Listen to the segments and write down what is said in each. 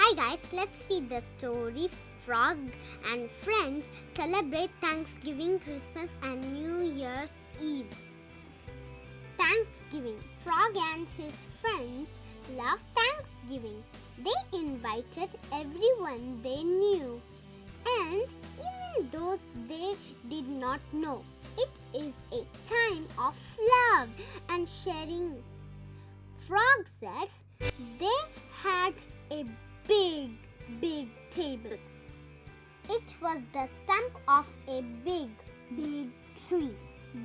Hi guys, let's read the story. Frog and Friends celebrate Thanksgiving, Christmas and New Year's Eve. Thanksgiving. Frog and his friends love Thanksgiving. They invited everyone they knew, and even those they did not know. It is a time of love and sharing. Frog said they had a big table. It was the stump of a big tree.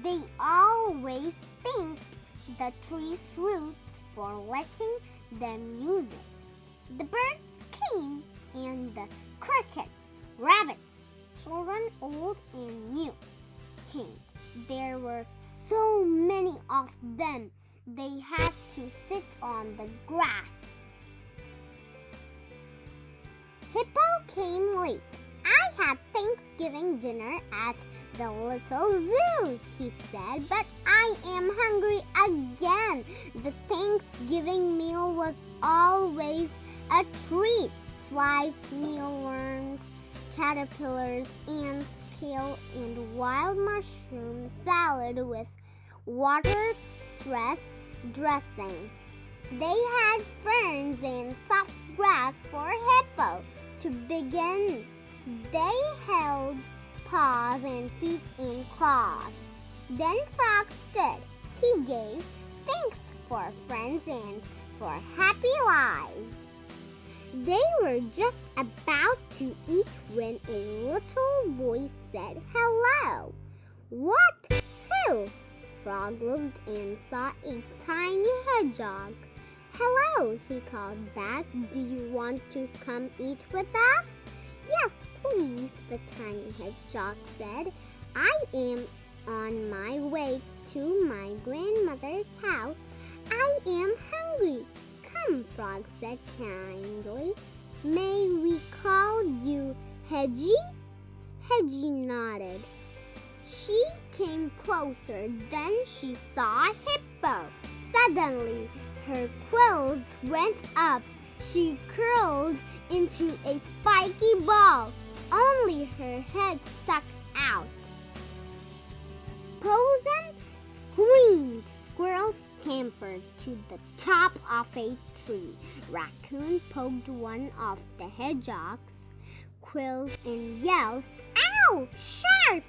They always thanked the tree's roots for letting them use it. The birds came and the crickets, rabbits, children old and new came. There were so many of them, they had to sit on the grass. Hippo came late. I had Thanksgiving dinner at the little zoo, he said, but I am hungry again. The Thanksgiving meal was always a treat. Flies, mealworms, caterpillars, ants, kale, and wild mushroom salad with watercress dressing. They had ferns and soft grass for Hippo to begin. They held paws and feet and claws. Then Frog stood. He gave thanks for friends and for happy lives. They were just about to eat when a little voice said, "Hello." "What? Who?" Frog looked and saw a tiny hedgehog. "Hello," he called back. "Do you want to come eat with us?" "Yes, please," the tiny hedgehog said. "I am on my way to my grandmother's house. I am hungry." "Come," Frog said kindly. "May we call you Hedgie?" Hedgie nodded. She came closer. Then she saw Hippo. Suddenly, her quills went up. She curled into a spiky ball. Only her head stuck out. Possum screamed. Squirrel scampered to the top of a tree. Raccoon poked one of the hedgehog's quills and yelled, "Ow! Sharp!"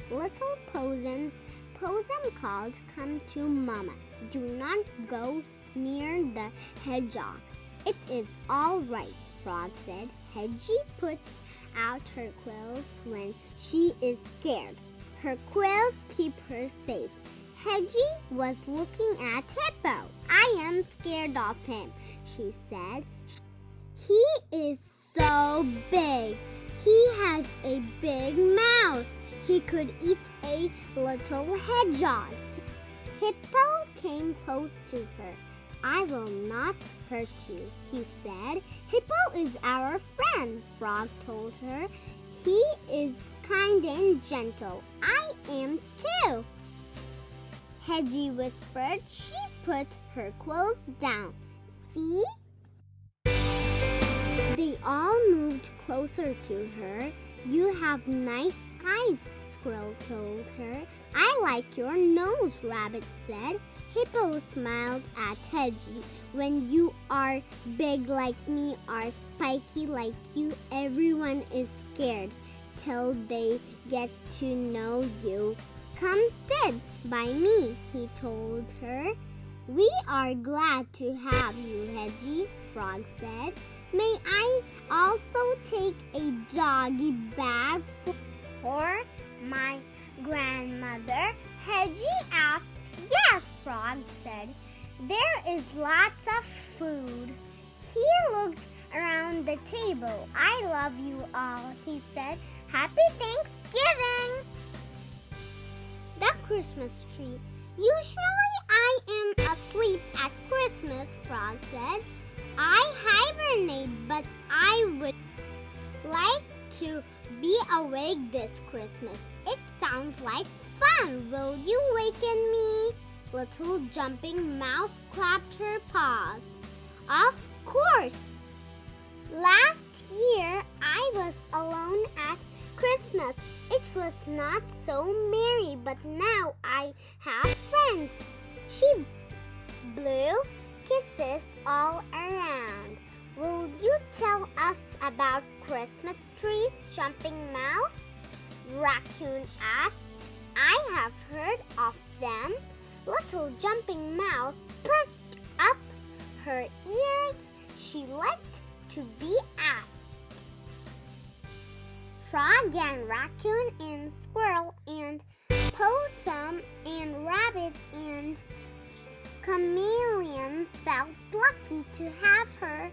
Little Possum called, "Come to Mama. Do not go near the hedgehog." "It is all right," Frog said. "Hedgie puts out her quills when she is scared. Her quills keep her safe." Hedgie was looking at Hippo. "I am scared of him," she said. "He is so big. He has a big mouth. He could eat a little hedgehog." Hippo came close to her. "I will not hurt you," he said. "Hippo is our friend," Frog told her. "He is kind and gentle. I am too." Hedgie whispered. She put her quills down. "See?" They all moved closer to her. "You have nice eyes," Squirrel told her. "I like your nose," Rabbit said. Hippo smiled at Hedgie. "When you are big like me or spiky like you, everyone is scared till they get to know you. Come sit by me," he told her. "We are glad to have you, Hedgie," Frog said. "May I also take a doggy bag for my grandmother?" Hedgie asked. "Yes," Frog said. "There is lots of food." He looked around the table. "I love you all," he said. "Happy Thanksgiving!" The Christmas tree. "Usually I am asleep at Christmas," Frog said. "I hibernate, but I would like to be awake this Christmas. It sounds like fun. Will you waken me?" Little jumping mouse clapped her paws. "Of course!" Last year I was alone at Christmas. It was not so merry, but now I have friends. She blew kisses all around. Will you tell us about Christmas trees, Jumping Mouse? Raccoon asked. I have heard of them. Little Jumping Mouse perked up her ears. She liked to be asked. Frog and Raccoon and Squirrel and Possum and Rabbit and Chameleon felt lucky to have her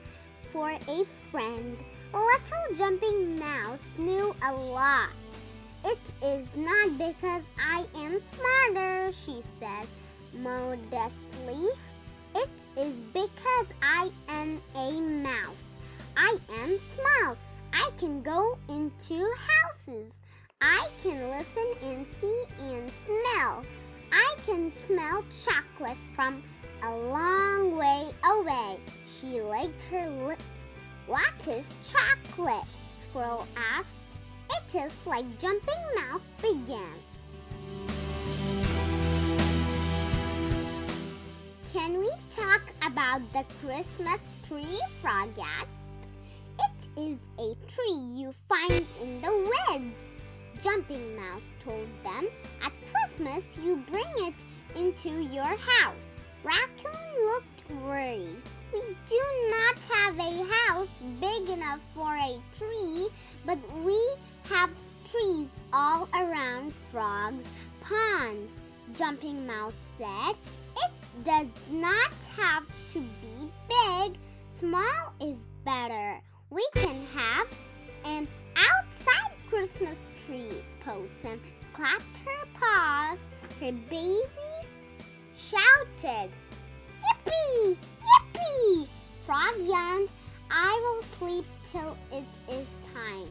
for a friend. Little Jumping Mouse knew a lot. It is not because I am smarter, she said modestly. It is because I am a mouse. I am small. I can go into houses. I can listen and see and smell. I can smell chocolate from a long way away. She licked her lips. What is chocolate? Squirrel asked. It is like Jumping Mouse began. Can we talk about the Christmas tree? Frog asked. It is a tree you find in the woods, Jumping Mouse told them. At Christmas, you bring it into your house. Raccoon looked worried. We do not have a house big enough for a tree, but we have trees all around Frog's pond, Jumping Mouse said. It does not have to be big. Small is better. We can have an outside Christmas tree. Possum clapped her paws. Her babies shouted, Yippee! Yippee! Frog yawned. I will sleep till it is time,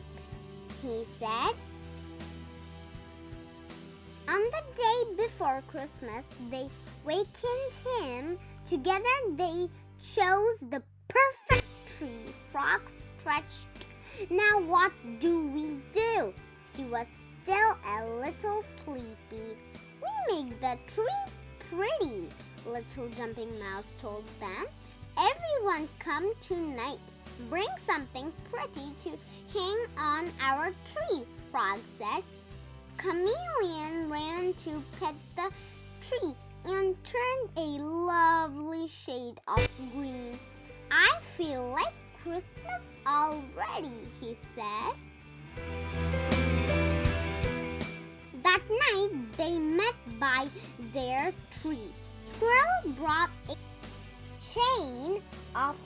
he said. On the day before Christmas, they wakened him. Together they chose the perfect tree. Frog stretched. Now what do we do? He was still a little sleepy. We make the tree pretty, Little Jumping Mouse told them. Everyone come tonight. Bring something pretty to hang on our tree, Frog said. Chameleon ran to pet the tree and turned a lovely shade of green. I feel like Christmas already, he said. That night they met by their tree. Squirrel brought a chain of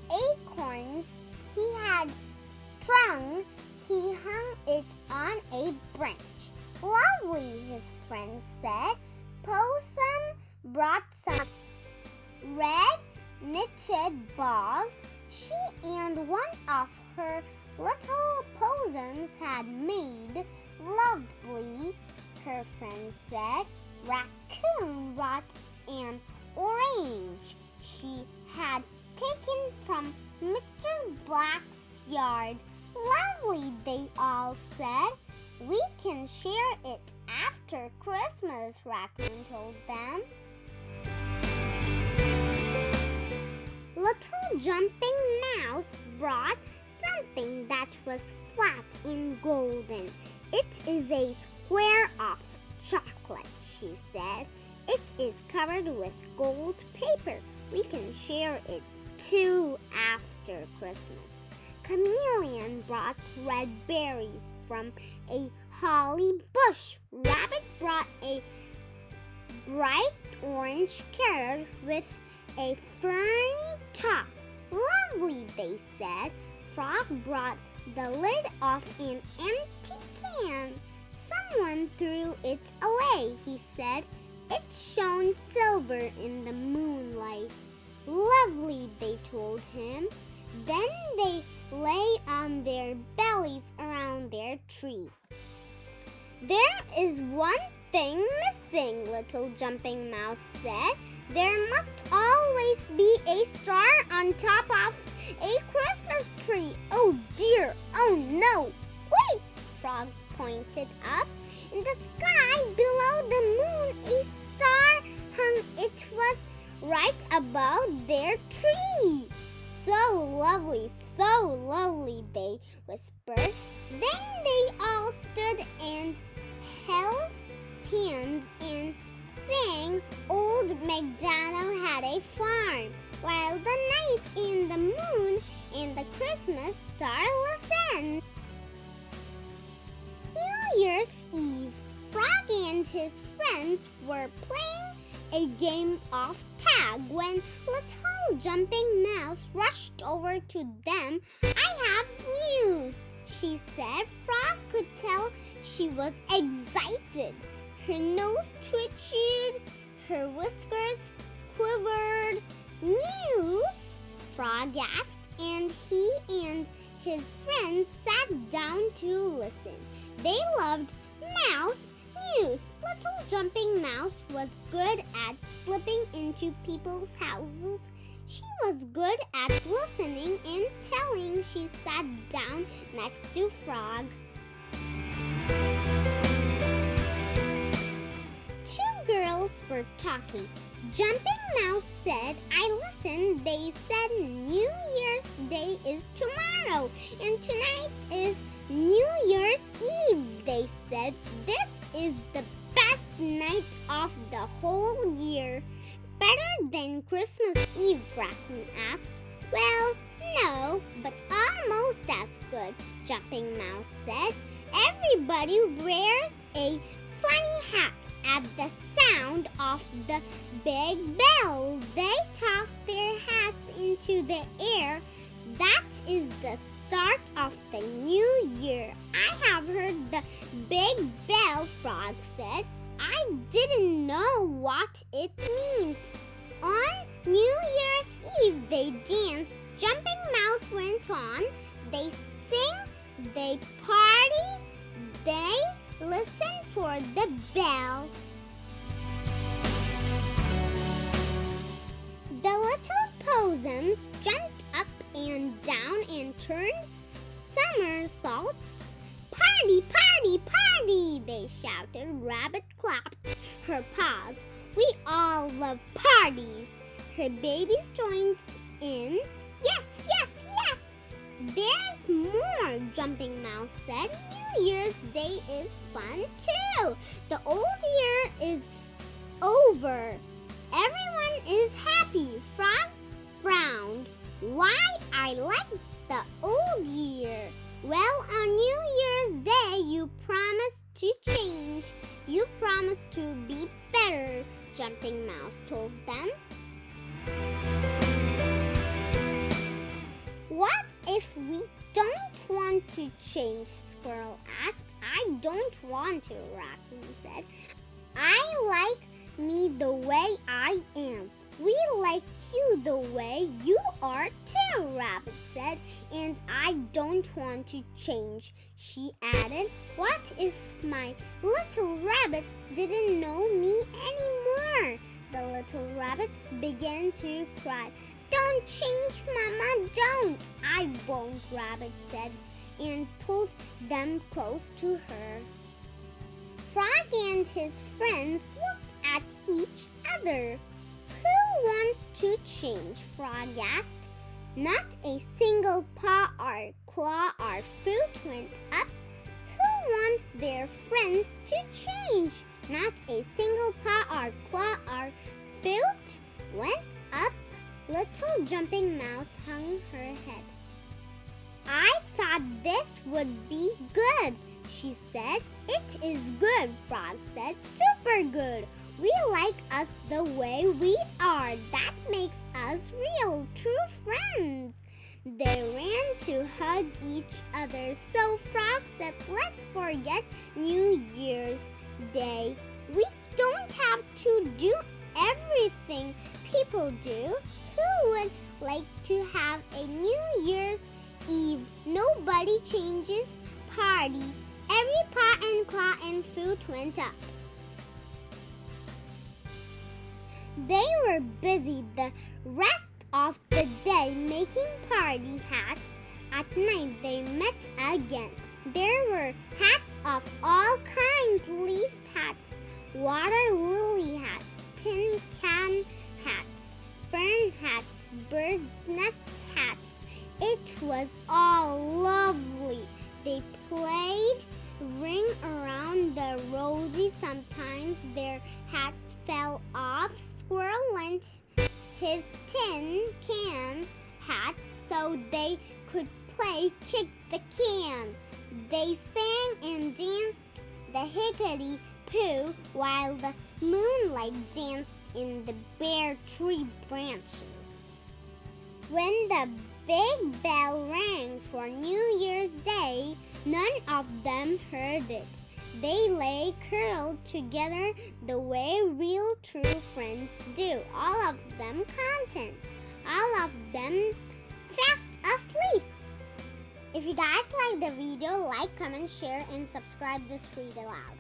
acorns he had strung. He hung it on a branch. Lovely, his friend said. Possum brought some red knitted balls she and one of her little possums had made. Lovely, her friend said. Raccoon brought an orange she had taken from Mr. Black's yard. Lovely, they all said. We can share it after Christmas, Raccoon told them. Little Jumping Mouse brought something that was flat and golden. It is a square of chocolate, she said. It is covered with gold paper. We can share it too after Christmas. Chameleon brought red berries from a holly bush. Rabbit brought a bright orange carrot with a ferny top. Lovely, they said. Frog brought the lid off an empty can. Someone threw it away, he said. It shone silver in the moonlight. Lovely, they told him. Then they lay on their bellies around their tree. There is one thing missing, Little Jumping Mouse said. There must always be a star on top of a Christmas tree. Oh dear, oh no. Wait, Frog pointed up. In the sky below the moon, a star hung. It was right above their tree. So lovely, they whispered. Then they all stood and held hands and sang Old MacDonald Had a Farm, while the night and the moon and the Christmas star listened. New Year's Eve, Frog and his friends were playing a game of tag when little Jumping Mouse rushed over to them. I have news, she said. Frog could tell she was excited. Her nose twitched, her whiskers quivered. News? Frog asked, and he and his friends sat down to listen. They loved mouse news. Little Jumping Mouse was good at slipping into people's houses. She was good at listening and telling. She sat down next to Frog. Two girls were talking. Jumping Mouse said, I listened. They said New Year's Day is tomorrow and tonight is New Year's Eve. They said this is the best night of the whole year. Better than Christmas Eve, Raccoon asked. Well, no, but almost as good, Jumping Mouse said. Everybody wears a funny hat at the sound of the big bell. They toss their hats into the air. That is the start of the new year. I have heard the big bell, Frog said. I didn't know what it meant. On New Year's Eve, they danced. Jumping Mouse went on. They sing, they party, they listen for the bell. The little possums jumped up and down and turned somersaults. Party, party, party, they shouted. Rabbit clapped her paws. We all love parties. Her babies joined in. Yes, yes, yes. There's more, Jumping Mouse said. New Year's Day is fun too. The old year is over. Everyone is happy. Frog frowned. Why? I like the old year. Well, on New Year's Day, you promised to change. You promised to be better, Jumping Mouse told them. What if we don't want to change? Squirrel asked. I don't want to, Raccoon said. I like me the way I am. We like you the way you are too, Rabbit said. And I don't want to change, she added. What if my little rabbits didn't know me anymore? The little rabbits began to cry. Don't change, Mama, don't. I won't, Rabbit said, and pulled them close to her. Frog and his friends looked at each other. Who wants to change? Frog asked. Not a single paw or claw or foot went up. Who wants their friends to change? Not a single paw or claw or foot went up. Little Jumping Mouse hung her head. I thought this would be good, she said. It is good, Frog said. Super good. We like us the way we are. That makes us real, true friends. They ran to hug each other. So Frog said, let's forget New Year's Day. We don't have to do everything people do. Who would like to have a New Year's Eve? Nobody changes party. Every paw and claw and foot went up. They were busy the rest of the day making party hats. At night they met again. There were hats of all kinds: leaf hats, water lily hats, tin can hats, fern hats, bird's nest hats. It was all lovely. They played ring around the rosy. Sometimes their hats fell off. Squirrel lent his tin can hat so they could play kick the can. They sang and danced the Hickory Poo while the moonlight danced in the bare tree branches. When the big bell rang for New Year's Day, none of them heard it. They lay curled together the way real true friends do, all of them content, all of them fast asleep. If you guys like the video, like, comment, share, and subscribe this Read Aloud.